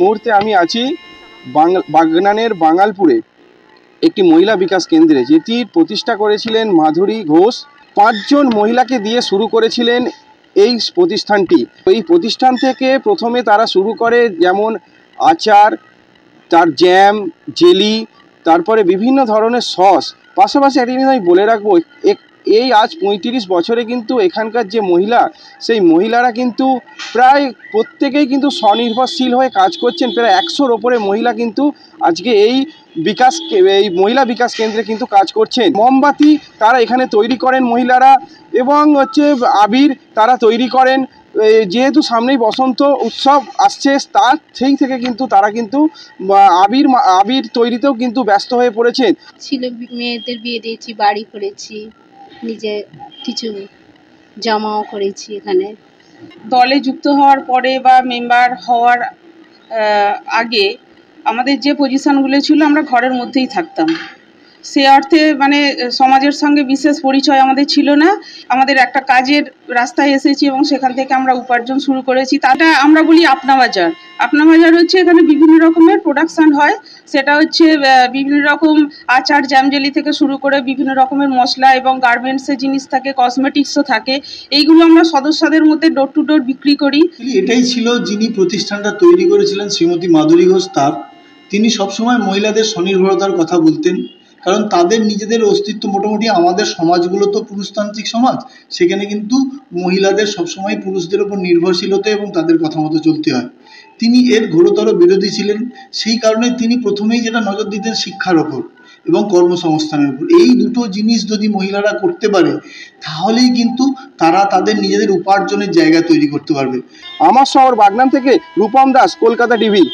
মুহূর্তে আমি আছি বাগনানের বাঙালপুরে একটি মহিলা বিকাশ কেন্দ্রে, যেটির প্রতিষ্ঠা করেছিলেন মাধুরী ঘোষ। 5 জন মহিলাকে দিয়ে শুরু করেছিলেন এই প্রতিষ্ঠানটি। এই প্রতিষ্ঠান থেকে প্রথমে তারা শুরু করে যেমন আচার, তার জ্যাম, জেলি, তারপরে বিভিন্ন ধরনের সস। পাশাপাশি একটা জিনিস আমি বলে রাখবো, এই আজ 35 বছরে কিন্তু এখানকার যে মহিলা, সেই মহিলারা কিন্তু প্রায় প্রত্যেকেই কিন্তু স্বনির্ভরশীল হয়ে কাজ করছেন। প্রায় 100-র ওপরে মহিলা কিন্তু আজকে এই মহিলা বিকাশ কেন্দ্রে কিন্তু কাজ করছেন। মোমবাতি তারা এখানে তৈরি করেন মহিলারা, এবং আবির তারা তৈরি করেন। যেহেতু সামনেই বসন্ত উৎসব আসছে, তার সেই থেকে কিন্তু তারা কিন্তু আবির তৈরিতেও কিন্তু ব্যস্ত হয়ে পড়েছেন। ছেলে মেয়েদের বিয়ে দিয়েছি, বাড়ি করেছি, নিজে কিছু জমাও করেছি। এখানে দলে যুক্ত হওয়ার পরে বা মেম্বার হওয়ার আগে আমাদের যে পজিশনগুলো ছিল, আমরা ঘরের মধ্যেই থাকতাম। সে অর্থে মানে সমাজের সঙ্গে বিশেষ পরিচয় আমাদের ছিল না। আমাদের একটা কাজের রাস্তায় এসেছি এবং সেখান থেকে আমরা উপার্জন শুরু করেছি। তাটা আমরা বলি আপনা বাজার। আপনা বাজার হচ্ছে এখানে বিভিন্ন রকমের প্রোডাকশান হয়। সেটা হচ্ছে বিভিন্ন রকম আচার, জ্যামজেলি থেকে শুরু করে বিভিন্ন রকমের মশলা এবং গার্মেন্টসের জিনিস থাকে, কসমেটিক্সও থাকে। এইগুলো আমরা সদস্যদের মধ্যে ডোর টু ডোর বিক্রি করি। এটাই ছিল যিনি প্রতিষ্ঠানটা তৈরি করেছিলেন, শ্রীমতী মাধুরী ঘোষ। তিনি সবসময় মহিলাদের স্বনির্ভরতার কথা বলতেন, কারণ তাদের নিজেদের অস্তিত্ব, মোটামুটি আমাদের সমাজগুলো তো পুরুষতান্ত্রিক সমাজ, সেখানে কিন্তু মহিলাদের সবসময় পুরুষদের ওপর নির্ভরশীল হতে এবং তাদের কথা মতো চলতে হয়। তিনি এর ঘোরতর বিরোধী ছিলেন। সেই কারণে তিনি প্রথমেই যেটা নজর দিতেন শিক্ষার ওপর এবং কর্মসংস্থানের উপর। এই দুটো জিনিস যদি মহিলারা করতে পারে, তাহলেই কিন্তু তারা তাদের নিজেদের উপার্জনের জায়গা তৈরি করতে পারবে। আমার শহর বাগনান থেকে রূপম দাস, কলকাতা টিভি।